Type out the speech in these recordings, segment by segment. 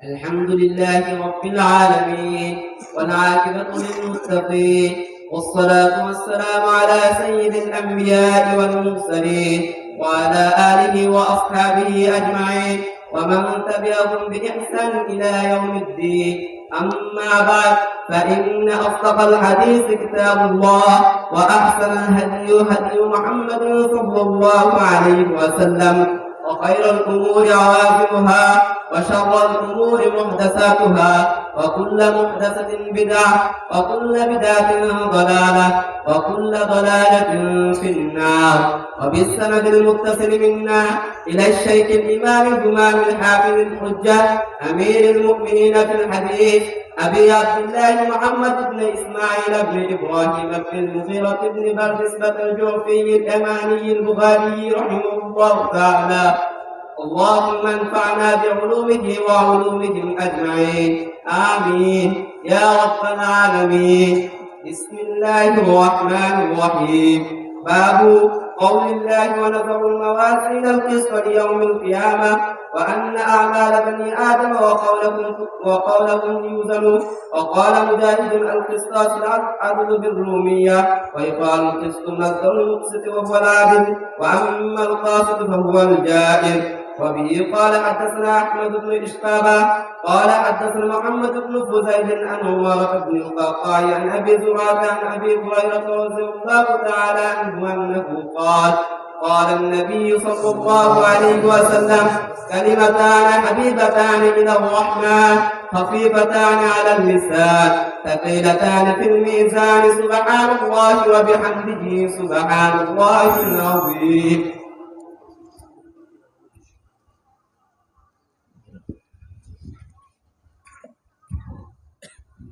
الحمد لله رب العالمين والعاقبة للمتقين والصلاة والسلام على سيد الأنبياء والمرسلين وعلى آله وأصحابه أجمعين ومن تبعهم بإحسان إلى يوم الدين. أما بعد، فإن أصدق الحديث كتاب الله وأحسن الهدي هدي محمد صلى الله عليه وسلم وخير الأمور عوافرها وشر الأمور محدثاتها وكل محدثة بدعة وكل بدعة ضلالة وكل ضلالة في النار. وبالسند المتصل منا إلى الشيخ الإمام الإمام الحافظ الحجة أمير المؤمنين في الحديث أبي عبد الله محمد بن إسماعيل بن إبراهيم بن المغيرة بن بردسبة الجعفي الأماني البخاري رحمه الله تعالى. اللهم انفعنا بعلومه وعلومهم أجمعين، آمين يا رب العالمين. بسم الله الرحمن الرحيم. باب قول الله ونضع الموازين القسط ليوم القيامة وأن أعمال بني آدم وقولهم يوزن. وقال مجاهد القسطاس العدل بالرومية، ويقال القسط مصدر المقسط وهو العدل، وأما القاسط فهو الجائر. وبه قال حدثنا أحمد بن إشقابة قال حدثنا محمد بن فزيل عن عمارة بن القعقاع عن أبي زرعة عن أبي هريرة رضي الله تعالى عنه أنه قال قال النبي صلى الله عليه وسلم: كلمتان حبيبتان إلى الرحمن خفيفتان على اللسان ثقيلتان في الميزان، سبحان الله وبحمده سبحان الله العظيم.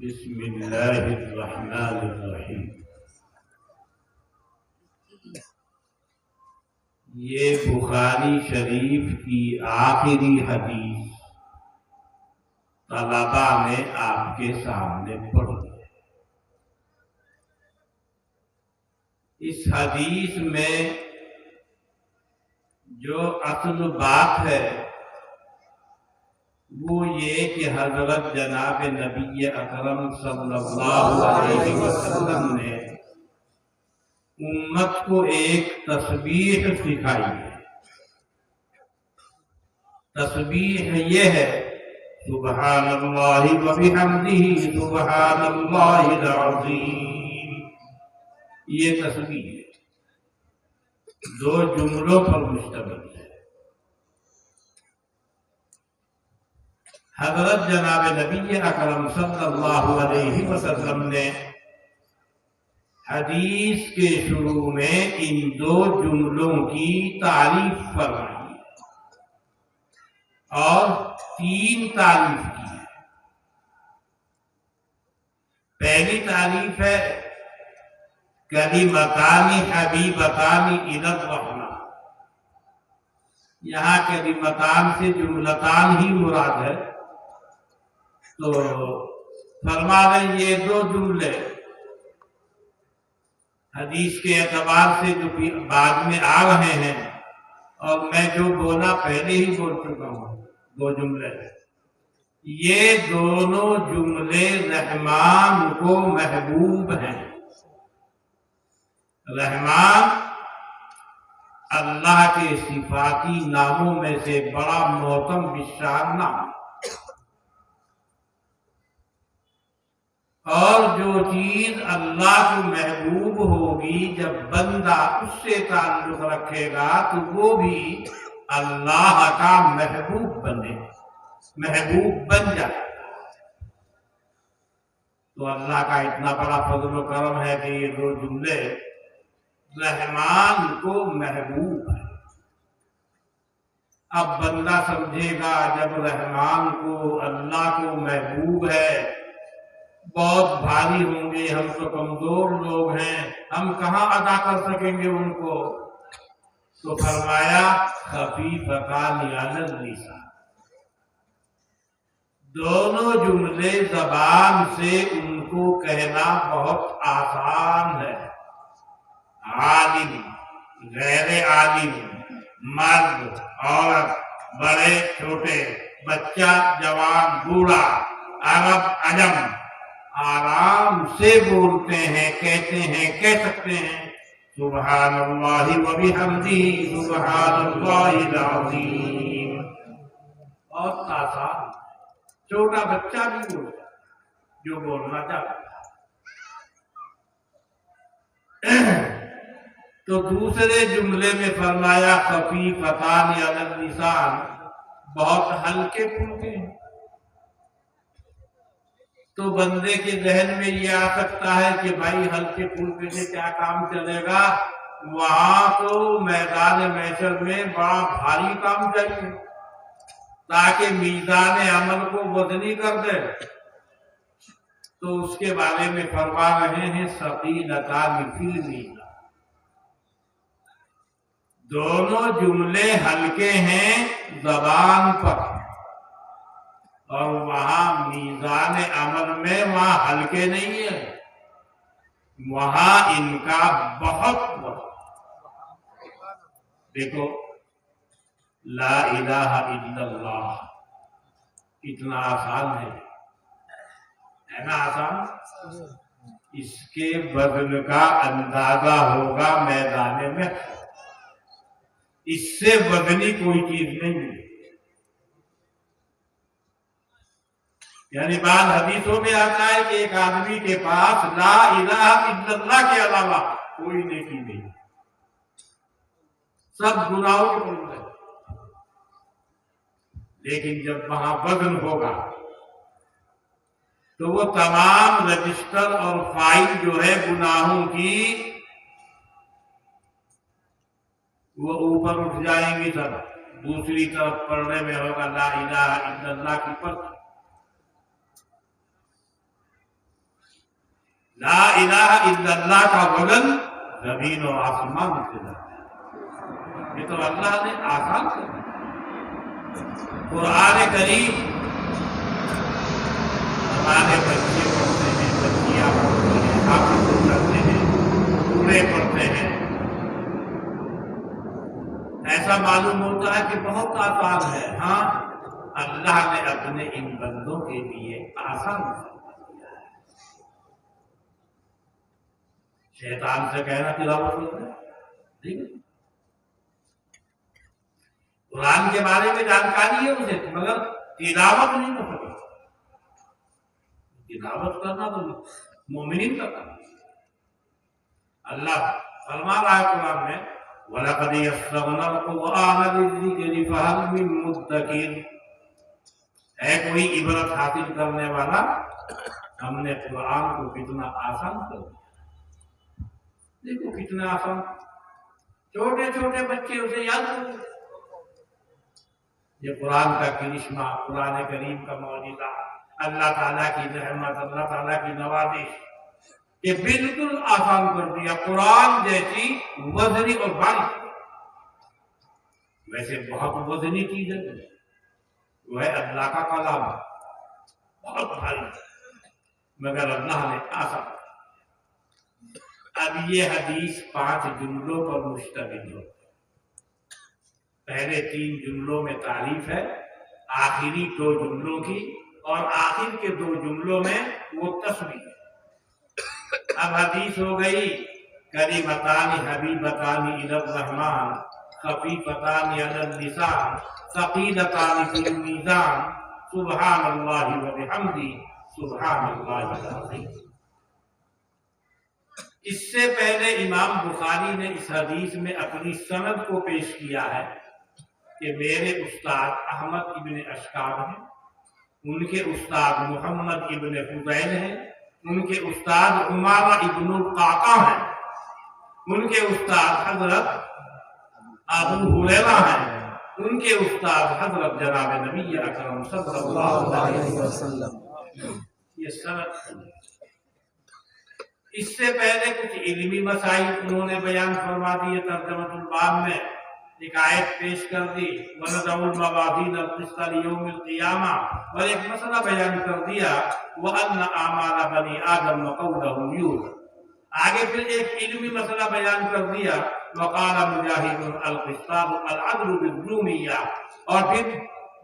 بسم اللہ الرحمن الرحیم. یہ بخاری شریف کی آخری حدیث طلبہ نے آپ کے سامنے پڑھی ہے. اس حدیث میں جو اصل بات ہے وہ یہ کہ حضرت جناب نبی اکرم صلی اللہ علیہ وسلم نے امت کو ایک تسبیح سکھائی ہے. تسبیح یہ ہے: سبحان اللہ وبحمدہ سبحان اللہ العظیم. یہ تسبیح ہے، دو جملوں پر مشتمل ہے. حضرت جناب نبی اکرم صلی اللہ علیہ وسلم نے حدیث کے شروع میں ان دو جملوں کی تعریف فرمائی اور تین تعریف کی ہے. پہلی تعریف ہے کلمتان حبیبتان الی الرحمن. یہاں کلمتان سے جملتان ہی مراد ہے، تو فرما رہے یہ دو جملے حدیث کے اعتبار سے جو بعد میں آ رہے ہیں اور میں جو بولا پہلے ہی بول چکا ہوں، دو جملے یہ دونوں جملے رحمان کو محبوب ہیں. رحمان اللہ کے صفاتی ناموں میں سے بڑا محترم بشار نام، اور جو چیز اللہ کو محبوب ہوگی جب بندہ اس سے تعلق رکھے گا تو وہ بھی اللہ کا محبوب بن جائے. تو اللہ کا اتنا بڑا فضل و کرم ہے کہ یہ دو جملے رحمان کو محبوب ہے. اب بندہ سمجھے گا جب رحمان کو اللہ کو محبوب ہے، بہت بھاری ہوں گے، ہم تو کمزور لوگ ہیں، ہم کہاں ادا کر سکیں گے ان کو. تو فرمایا خفیفتان علی اللسان. دونوں جملے زبان سے ان کو کہنا بہت آسان ہے. عالم، غیر عالم، مرد، عورت، بڑے چھوٹے، بچہ جوان بوڑھا عرب عجم آرام سے بولتے ہیں، کہتے ہیں، کہہ سکتے ہیں سبحان اللہ و بحمدہ سبحان اللہ العظیم۔ بہت آسان، چھوٹا بچہ بھی بولتا جو بولنا چاہتا۔ تو دوسرے جملے میں فرمایا خفیفتان علی اللسان، بہت ہلکے پھلکے ہیں۔ تو بندے کے ذہن میں یہ آ سکتا ہے کہ بھائی ہلکے پھلکے سے کیا کام چلے گا، وہاں تو میدان محشر میں بڑا بھاری کام چاہیے تاکہ میزان عمل کو وزنی کر دے۔ تو اس کے بارے میں فرما رہے ہیں ثقیلتان فی المیزان، دونوں جملے ہلکے ہیں زبان پر، اور وہاں میزان عمل میں وہاں ہلکے نہیں ہیں، وہاں ان کا بہت بڑا۔ دیکھو لا الہ الا اللہ کتنا آسان ہے نا آسان؟ اس کے وزن کا اندازہ ہوگا میدان میں، اس سے وزنی کوئی چیز نہیں ملی۔ یعنی بعض حدیثوں میں آتا ہے کہ ایک آدمی کے پاس لا الہ الا اللہ کے علاوہ کوئی نیکی نہیں، سب گناہوں کے پڑھتے ہیں، لیکن جب وہاں وزن ہوگا تو وہ تمام رجسٹر اور فائل جو ہے گناہوں کی وہ اوپر اٹھ جائیں گی، سب دوسری طرف پڑھنے میں ہوگا لا الہ الا اللہ کی پرچی۔ لا الہ الا اللہ کا وزن زمین و آسمان سے زیادہ ہے، یہ تو اللہ نے آسان کر دیا۔ قرآن کریم ہمارے بچے پڑھتے ہیں، بچیاں پڑھتے ہیں، حافظ کرتے ہیں، بوڑھے پڑھتے ہیں، ایسا معلوم ہوتا ہے کہ بہت آسان ہے۔ ہاں اللہ نے اپنے ان بندوں کے لیے آسان کیا ہے۔ شیطان سے کہنا تلاوت ہوتا ہے، ٹھیک ہے، قرآن کے بارے میں جانکاری ہے اسے، مگر تلاوت نہیں کر سکتا۔ تلاوت کرنا تو مومنین کا کام ہے۔ اللہ فرما رہا ہے قرآن میں وَلَقَدْ يَسَّرْنَا الْقُرْآنَ لِلذِّكْرِ فَهَلْ مِن مُدَّكِرٍ، ہے کوئی عبرت حاصل کرنے والا؟ ہم نے قرآن کو کتنا آسان کر دیا، دیکھو کتنا آسان، چھوٹے چھوٹے بچے اسے یاد کرتے۔ یہ قرآن کا کرشمہ، قرآن کریم کا معجزہ، اللہ تعالیٰ کی رحمت، اللہ تعالیٰ کی نوازش، یہ بالکل آسان کر دیا۔ قرآن جیسی وزنی اور بھاری، ویسے بہت وزنی چیز ہے وہ ہے اللہ کا کلام، بہت بھاری، مگر اللہ نے آسان۔ اب یہ حدیث 5 جملوں پر مشتمل ہے۔ پہلے 3 جملوں میں تعریف ہے، آخری 2 جملوں کی، اور آخر کے 2 جملوں میں وہ تسبیح ہے۔ اب حدیث ہو گئی کلمتان حبیبتان الی الرحمن خفیفتان علی اللسان ثقیلتان فی المیزان سبحان اللہ و بحمدہ سبحان اللہ العظیم۔ اس سے پہلے امام بخاری نے اس حدیث میں اپنی سند کو پیش کیا ہے کہ میرے استاد احمد ابن اشکاب ہیں، ان کے استاد محمد ابن فضیل ہیں، ان کے استاد عمارہ ابن القعقاع ہیں، ان کے استاد حضرت ابو ہریرہ ہیں، ان کے استاد حضرت جناب نبی اکرم صلی اللہ علیہ وسلم۔ یہ سند، اس سے پہلے کچھ علمی مسائل انہوں نے بیان فرما دیے ترجمۃ الباب میں، ایک آیت پیش کر دی وَنَضَعُ الْمَوَازِينَ الْقِسْطَ لِيَوْمِ الْقِيَامَةِ، اور ایک مسئلہ بیان کر دیا وَأَنَّ أَعْمَالَ بَنِي آدَمَ وَقَوْلَهُمْ يُوزَنُ، آگے پھر ایک علمی مسئلہ بیان کر دیا وَقَالَ مُجَاهِدٌ الْقِسْطَاسُ الْعَدْلُ بِالظُّلْمِيَّةِ، اور پھر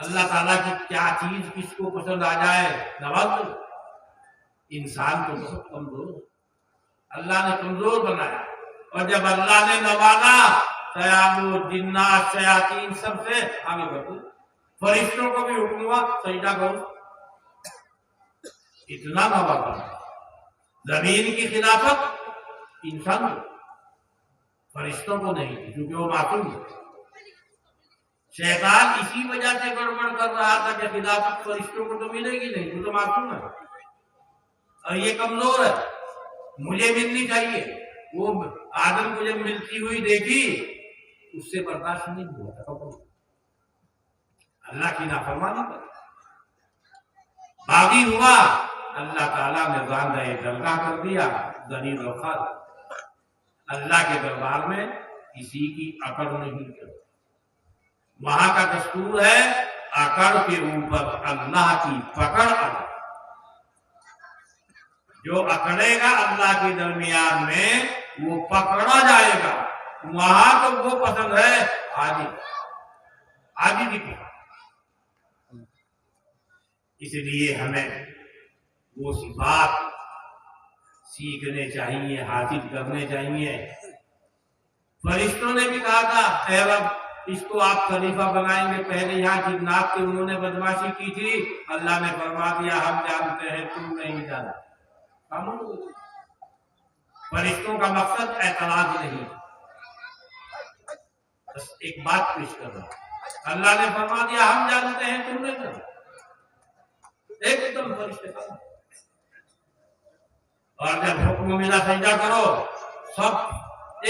اللہ تعالیٰ کی کیا چیز کس کو پسند آ جائے نواز دو. انسان تو بہت کمزور ہے، اللہ نے کمزور بنایا، اور جب اللہ نے نوازا سیاحوں جنات شیاطین سب سے آگے بڑھو. فرشتوں کو بھی حکم ہوا سجدہ کرو، اتنا نوازا. زمین کی خلافت انسان کو، فرشتوں کو نہیں تھی کیونکہ وہ معصوم ہے. شیطان اسی وجہ سے گڑبڑ کر رہا تھا کہ خلافت فرشتوں کو تو ملے گی نہیں، وہ تو معصوم ہے اور یہ کمزور ہے، مجھے ملنی چاہیے. وہ آدم کو جب ملتی ہوئی دیکھی اس سے برداشت نہیں ہوا تھا، اللہ کی نافرمانی پر باغی ہوا. اللہ تعالیٰ نے باندھا درگاہ کر دیا ذلیل و خوار. اللہ کے دربار میں کسی کی اکڑ نہیں کرتی. وہاں کا دستور ہے اکڑ کے اوپر اللہ کی پکڑ آ. جو اکڑے گا اللہ کے درمیان میں وہ پکڑا جائے گا. وہاں تو وہ پسند ہے آدھی کی پکڑ. اس لیے ہمیں وہ صفات سیکھنے چاہیے، حاصل کرنے چاہیے. فرشتوں نے بھی کہا تھا اے رب اس کو آپ خلیفہ بنائیں گے، پہلے یہاں جنات کے انہوں نے بدماشی کی تھی. اللہ نے فرما دیا ہم جانتے ہیں تم نہیں جانتے. فرشتوں کا مقصد اعتراض نہیں، بس ایک بات پیش کر رہا. اللہ نے فرما دیا ہم جانتے ہیں تم نہیں جانتے. ایک دم فرشتے کا، اور جب حکم ملا سجدہ کرو سب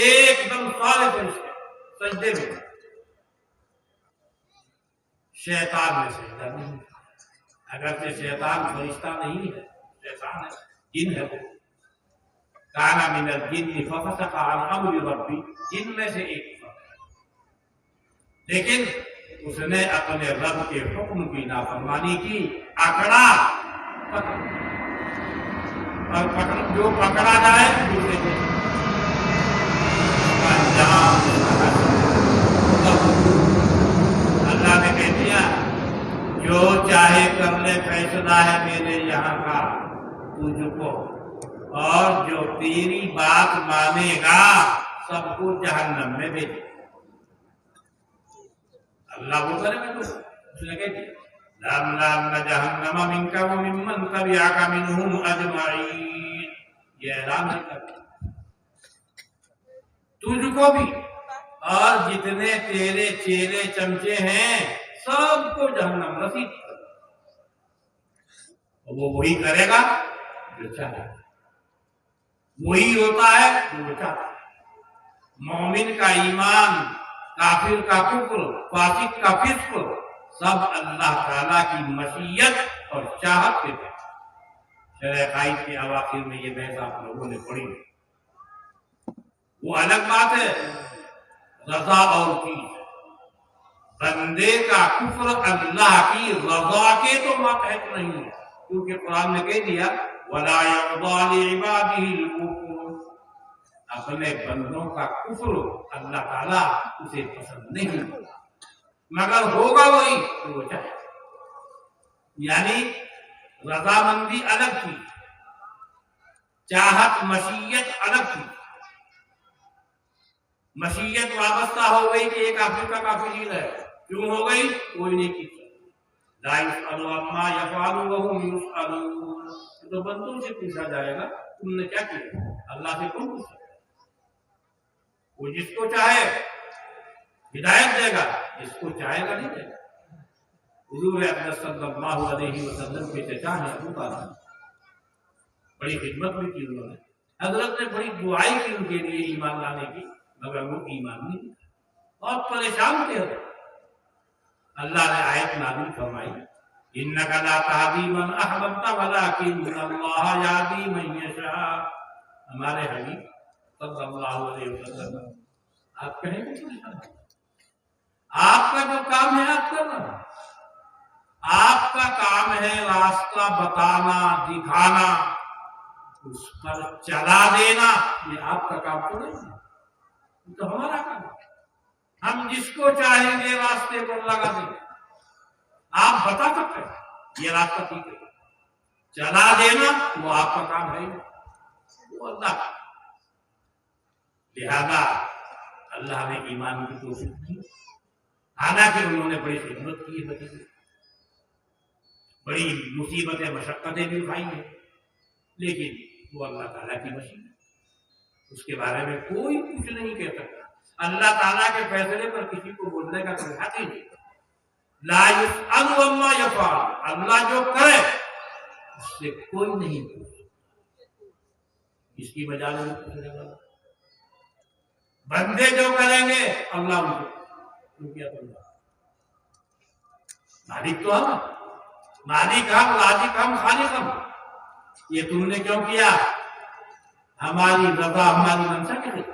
ایک دم سارے فرشتے سجدے میں. شیطان میں سجدہ نہیں، اگرچہ شیطان فرشتہ نہیں ہے، شیطان ہے، جن ہے. وہ کانا من الجن ففسق عن امر ربی، جن میں سے ایک تھا، لیکن اس نے اپنے رب کے حکم کی نافرمانی کی. اکڑا اور جو پکڑا جائے دوسرے کو اللہ نے کہہ دیا جو چاہے کر لے فیصلہ ہے میرے یہاں کا تجھ کو، اور جو تیری بات مانے گا سب کو جہنم میں بھیج. اللہ وہ کرے گا. تو اس نے کہہ دیا لَأَمْلَأَنَّ جَهَنَّمَ مِنْكَ وَمِمَّنْ تَبِعَكَ مِنْهُمْ أَجْمَعِينَ. یہ اعلان ہے تجھ کو بھی اور جتنے تیرے چیلے چمچے ہیں سب کو جہنم رسید کر. وہ وہی کرے گا جو چاہے، وہی ہوتا ہے جو چاہتا ہے. مومن کا ایمان، کافر کا کفر، فاسق کا فسق سب اللہ تعالیٰ کی مشیت اور چاہت کے تحت. شرح قائد کے اواخر میں یہ بحث آپ لوگوں نے پڑھی. وہ الگ بات ہے رضا اور چیز. بندے کا کفر اللہ کی رضا کے تو ماتحت نہیں ہے، کیونکہ قرآن نے کہہ دیا وَلَا يَرْضَىٰ لِعِبَادِهِ الْكُفْرَ. اپنے بندوں کا کفر اللہ تعالیٰ اسے پسند نہیں ہوگا، مگر ہوگا وہی جو وہ چاہے. یعنی رضامندی الگ تھی، چاہت مشیت الگ تھی. مشیت وابستہ ہو گئی کہ ایک کافر کا کافر ہی رہے. کیوں ہو گئی؟ کوئی نہیں کی. لا يسأل عما يفعل وهم يسألون. تو بندوں سے پوچھا جائے گا تم نے کیا کیا. اللہ سے کون پوچھا؟ وہ جس کو چاہے ہدایت دے گا، جس کو چاہے گا نہیں دے گا. حضور اکرم صلی اللہ علیہ وسلم کے چچا ہیں ابو طالب، بڑی خدمت بھی کی انہوں نے. حضرت نے بڑی دعائی کی ان کے لیے ایمان لانے کی، مگر وہ ایمان نہیں اور پریشان تھے. اللہ نے آیت نازل فرمائی انک لا تہدی من احببت ولکن اللہ یہدی من یشاء. ہمارے حبیب صلی اللہ علیہ وسلم آپ کہیں گے آپ کا جو کام ہے آپ کرنا. آپ کا کام ہے راستہ بتانا، دکھانا، اس پر چلا دینا. یہ آپ کا کام تو نہیں ہے، یہ تو ہمارا کام ہے. ہم جس کو چاہیں گے راستے پر لگا دیں گے. آپ بتا سکتے ہیں یہ راستہ ٹھیک ہے، چلا دینا وہ آپ کا کام ہے، وہ اللہ کا۔ لہذا اللہ نے ایمان کی توفیق دی، حالانکہ انہوں نے بڑی خدمت کی ہے، بڑی مصیبتیں مشقتیں بھی اٹھائی ہیں، لیکن وہ اللہ تعالیٰ کی مشین ہے، اس کے بارے میں کوئی کچھ نہیں کہہ سکتا۔ اللہ تعالیٰ کے فیصلے پر کسی کو بولنے کا کوئی حق ہی نہیں۔ لا یسأل عما یفعل، اللہ جو کرے اس سے کوئی نہیں پوچھے، اس کی بجائے نہیں پوچھنے والا۔ بندے جو کریں گے اللہ ان کیا بندہ، مالک تو ہم، مالک ہم، رازق ہم، خالق ہم۔ یہ تم نے کیوں کیا؟ ہماری رضا ہماری منشا کے لیے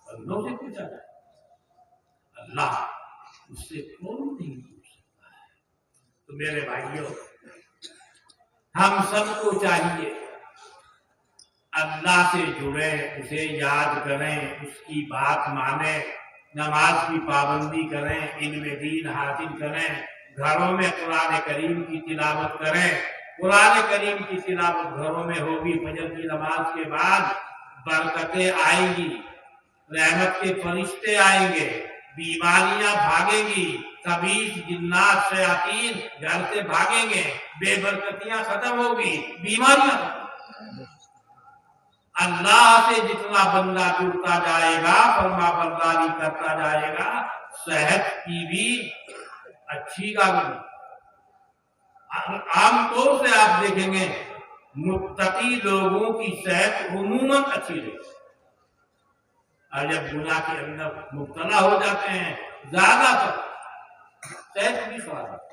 بندوں سے پوچھا جائے، اللہ اس سے کون نہیں پوچھ سکتا ہے۔ تو میرے بھائیوں، ہم سب کو چاہیے اللہ سے جڑیں، اسے یاد کریں، اس کی بات مانیں، نماز کی پابندی کریں، علم دین حاصل کریں، گھروں میں قرآن کریم کی تلاوت کریں۔ قرآن کریم کی تلاوت گھروں میں ہوگی، فجر کی نماز کے بعد برکتیں آئیں گی، رحمت کے فرشتے آئیں گے، بیماریاں بھاگیں گی، خبیث جنات شیاطین گھر سے بھاگیں گے، بے برکتیاں ختم ہوگی، بیماریاں ختم۔ اللہ سے جتنا بندہ جڑتا جائے گا، فرما برداری کرتا جائے گا، صحت کی بھی اچھی گاگی۔ عام طور سے آپ دیکھیں گے متقی لوگوں کی صحت عموماً اچھی رہتی ہے، اور جب گناہ کے اندر مبتلا ہو جاتے ہیں زیادہ تر صحت بھی خراب ہے۔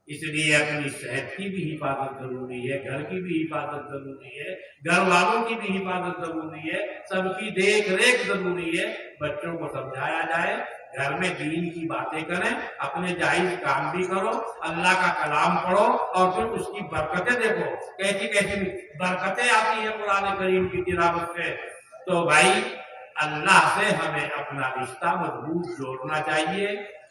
اس لیے اپنی صحت کی بھی حفاظت ضروری ہے، گھر کی بھی حفاظت ضروری ہے، گھر والوں کی بھی حفاظت ضروری ہے، سب کی دیکھ ریکھ ضروری ہے۔ بچوں کو سمجھایا جائے، گھر میں دین کی باتیں کریں، اپنے جائز کام بھی کرو، اللہ کا کلام پڑھو، اور پھر اس کی برکتیں دیکھو، کیسی کیسی برکتیں آتی ہیں قرآن کریم کی تلاوت سے۔ تو بھائی اللہ سے ہمیں اپنا رشتہ مضبوط جوڑنا چاہیے،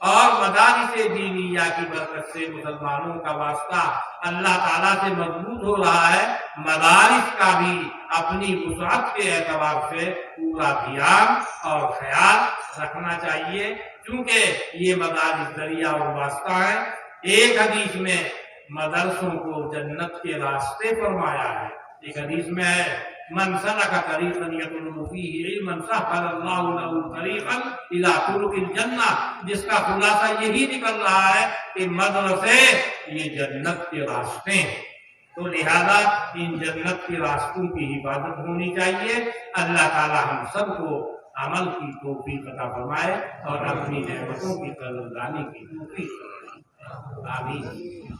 اور مدارس دینیہ کی برکت سے مسلمانوں کا واسطہ اللہ تعالیٰ سے مضبوط ہو رہا ہے۔ مدارس کا بھی اپنی وسعت کے اعتبار سے پورا دھیان اور خیال رکھنا چاہیے، کیونکہ یہ مدارس ذریعہ اور واسطہ ہے۔ ایک حدیث میں مدرسوں کو جنت کے راستے فرمایا ہے، ایک حدیث میں ہے من سلک طریقا یطلب فیہ علما سہل اللہ لہ طریقا الی طرق الجنہ، جس کا خلاصہ یہی نکل رہا ہے کہ مدرسے یہ جنت کے راستے ہیں۔ تو لہذا ان جنت کے راستوں کی حفاظت ہونی چاہیے۔ اللہ تعالی ہم سب کو عمل کی توفیق عطا فرمائے اور اپنی نعمتوں کی قدردانی کی توفیق فرمائے، آمین۔